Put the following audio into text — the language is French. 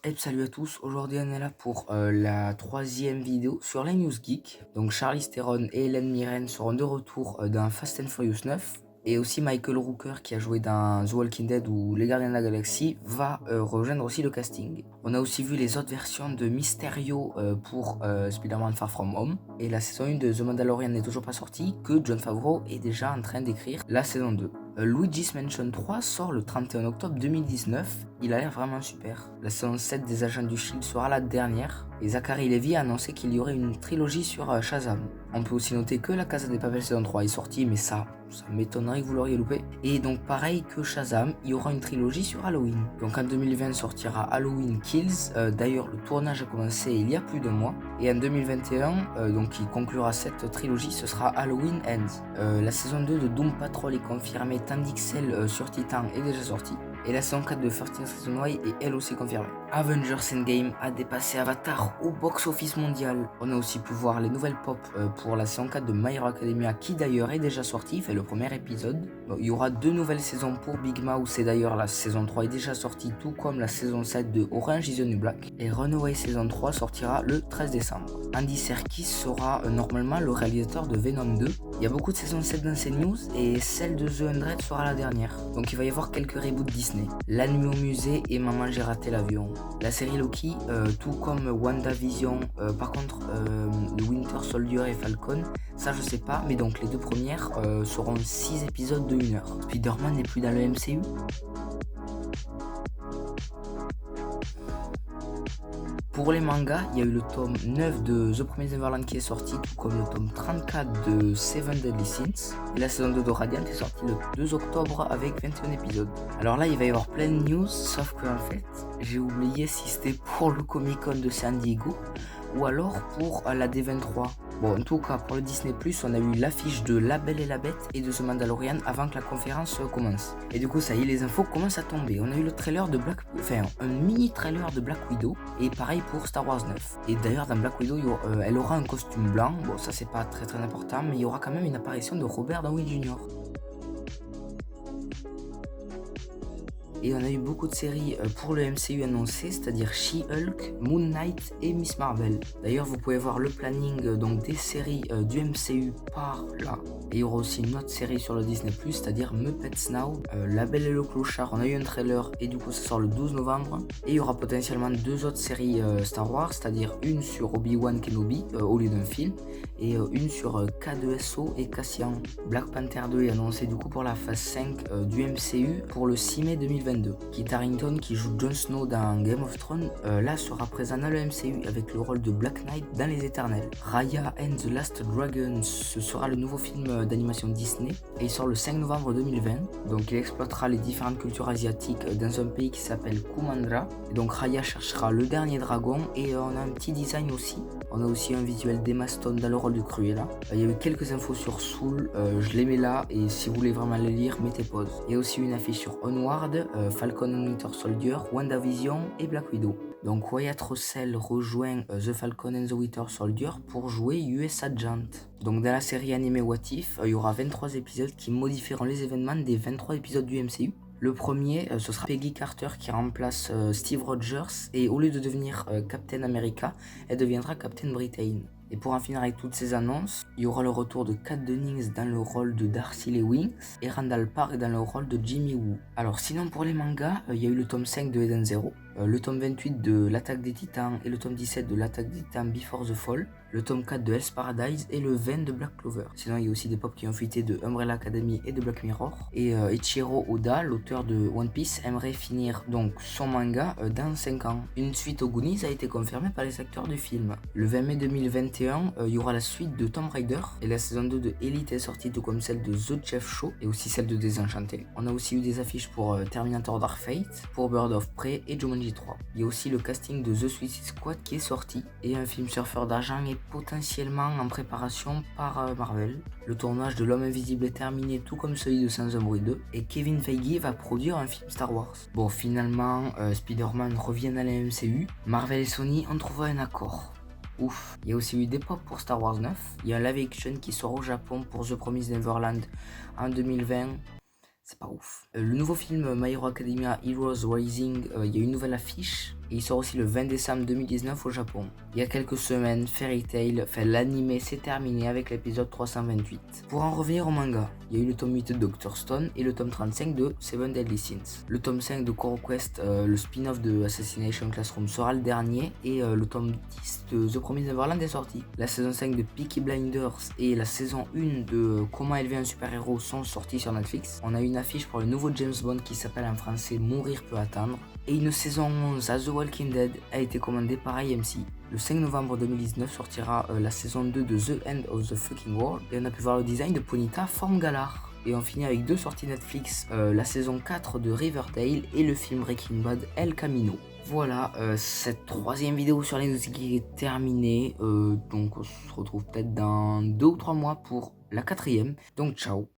Et salut à tous, aujourd'hui on est là pour la troisième vidéo sur la News Geek. Donc Charlize Theron et Helen Mirren seront de retour dans Fast and Furious 9. Et aussi Michael Rooker qui a joué dans The Walking Dead ou Les Gardiens de la Galaxie va rejoindre aussi le casting. On a aussi vu les autres versions de Mysterio pour Spider-Man Far From Home. Et la saison 1 de The Mandalorian n'est toujours pas sortie, que Jon Favreau est déjà en train d'écrire la saison 2. Luigi's Mansion 3 sort le 31 octobre 2019, il a l'air vraiment super. La saison 7 des Agents du Shield sera la dernière, et Zachary Levi a annoncé qu'il y aurait une trilogie sur Shazam. On peut aussi noter que La Casa de Papel saison 3 est sortie, mais ça m'étonnerait que vous l'auriez loupé. Et donc pareil que Shazam, il y aura une trilogie sur Halloween. Donc en 2020 sortira Halloween Kills, d'ailleurs le tournage a commencé il y a plus d'un mois. Et en 2021, donc qui conclura cette trilogie, ce sera Halloween Ends. La saison 2 de Doom Patrol est confirmée, tandis que celle sur Titan est déjà sortie. Et la saison 4 de 13 Reasons Why est elle aussi confirmée. Avengers Endgame a dépassé Avatar au box-office mondial. On a aussi pu voir les nouvelles pop pour la saison 4 de My Hero Academia qui d'ailleurs est déjà sortie, fait le premier épisode. Bon, il y aura 2 nouvelles saisons pour Big Mouth et d'ailleurs la saison 3 est déjà sortie tout comme la saison 7 de Orange is the New Black. Et Runaway saison 3 sortira le 13 décembre. Andy Serkis sera normalement le réalisateur de Venom 2. Il y a beaucoup de saison 7 dans ces news et celle de The 100 sera la dernière. Donc il va y avoir quelques reboots Disney. La nuit au musée et Maman j'ai raté l'avion. La série Loki, tout comme WandaVision, par contre le Winter Soldier et Falcon, ça je sais pas, mais donc les 2 premières seront 6 épisodes de 1 heure. Spider-Man n'est plus dans le MCU. Pour les mangas, il y a eu le tome 9 de The Promised Neverland qui est sorti, tout comme le tome 34 de Seven Deadly Sins. Et la saison 2 de Radiant est sortie le 2 octobre avec 21 épisodes. Alors là, il va y avoir plein de news, sauf que en fait, j'ai oublié si c'était pour le Comic Con de San Diego ou alors pour la D23. Bon, en tout cas, pour le Disney+, on a eu l'affiche de La Belle et la Bête et de The Mandalorian avant que la conférence commence. Et du coup, ça y est, les infos commencent à tomber. On a eu le trailer de un mini-trailer de Black Widow, et pareil pour Star Wars 9. Et d'ailleurs, dans Black Widow, elle aura un costume blanc. Bon, ça, c'est pas très important, mais il y aura quand même une apparition de Robert Downey Jr. Et on a eu beaucoup de séries pour le MCU annoncées, c'est-à-dire She-Hulk, Moon Knight et Miss Marvel. D'ailleurs, vous pouvez voir le planning donc des séries du MCU par là. Et il y aura aussi une autre série sur le Disney+, c'est-à-dire Muppets Now, La Belle et le Clochard. On a eu un trailer et du coup ça sort le 12 novembre. Et il y aura potentiellement 2 autres séries Star Wars, c'est-à-dire une sur Obi-Wan Kenobi au lieu d'un film, et une sur K2SO et Cassian. Black Panther 2 est annoncé du coup pour la phase 5 du MCU pour le 6 mai 2022. Kit Harington qui joue Jon Snow dans Game of Thrones là sera présent dans le MCU avec le rôle de Black Knight dans Les Éternels. Raya and the Last Dragon, ce sera le nouveau film d'animation Disney et il sort le 5 novembre 2020. Donc il exploitera les différentes cultures asiatiques dans un pays qui s'appelle Kumandra. Et donc Raya cherchera le dernier dragon et on a un petit design aussi. On a aussi un visuel d'Emma Stone dans le rôle de Cruella. Il y a eu quelques infos sur Soul, je les mets là et si vous voulez vraiment les lire, mettez pause. Il y a aussi une affiche sur Onward, Falcon and Winter Soldier, WandaVision et Black Widow. Donc Wyatt Russell rejoint The Falcon and the Winter Soldier pour jouer US Agent. Donc dans la série animée What If, il y aura 23 épisodes qui modifieront les événements des 23 épisodes du MCU. Le premier, ce sera Peggy Carter qui remplace Steve Rogers et au lieu de devenir Captain America, elle deviendra Captain Britain. Et pour en finir avec toutes ces annonces, il y aura le retour de Kat Dennings dans le rôle de Darcy Lewis et Randall Park dans le rôle de Jimmy Woo. Alors sinon pour les mangas, il y a eu le tome 5 de Eden Zero, le tome 28 de L'Attaque des Titans et le tome 17 de L'Attaque des Titans Before the Fall, le tome 4 de Hell's Paradise et le 20 de Black Clover. Sinon il y a aussi des pop qui ont fuité de Umbrella Academy et de Black Mirror. Et Ichiro Oda, l'auteur de One Piece, aimerait finir donc son manga dans 5 ans. Une suite aux Goonies a été confirmée par les acteurs du film. Le 20 mai 2021, il y aura la suite de Tomb Raider et la saison 2 de Elite est sortie tout comme celle de The Chef Show et aussi celle de Désenchanté. On a aussi eu des affiches pour Terminator Dark Fate, pour Bird of Prey et Jumanji 3. Il y a aussi le casting de The Suicide Squad qui est sorti et un film surfeur d'argent est potentiellement en préparation par Marvel. Le tournage de L'Homme Invisible est terminé tout comme celui de Sans un bruit 2 et Kevin Feige va produire un film Star Wars. Bon finalement Spider-Man revient à la MCU, Marvel et Sony ont trouvé un accord. Ouf. Il y a aussi eu des pop pour Star Wars 9. Il y a un live action qui sort au Japon pour The Promised Neverland en 2020. C'est pas ouf. Le nouveau film My Hero Academia Heroes Rising, il y a une nouvelle affiche. et il sort aussi le 20 décembre 2019 au Japon. Il y a quelques semaines, Fairy Tail, l'anime s'est terminé avec l'épisode 328. Pour en revenir au manga, il y a eu le tome 8 de Dr. Stone et le tome 35 de Seven Deadly Sins. Le tome 5 de Koro Quest, le spin-off de Assassination Classroom sera le dernier, et le tome 10 de The Promised Neverland est sorti. La saison 5 de Peaky Blinders et la saison 1 de Comment élever un super-héros sont sortis sur Netflix. On a une affiche pour le nouveau James Bond qui s'appelle en français Mourir peut attendre. Et une saison 11 à The Walking Dead a été commandée par AMC. Le 5 novembre 2019 sortira la saison 2 de The End of the Fucking World, et on a pu voir le design de Ponyta forme Galar. Et on finit avec 2 sorties Netflix, la saison 4 de Riverdale et le film Breaking Bad El Camino. Voilà, cette 3e vidéo sur les news qui est terminée, donc on se retrouve peut-être dans 2 ou 3 mois pour la 4e, donc ciao.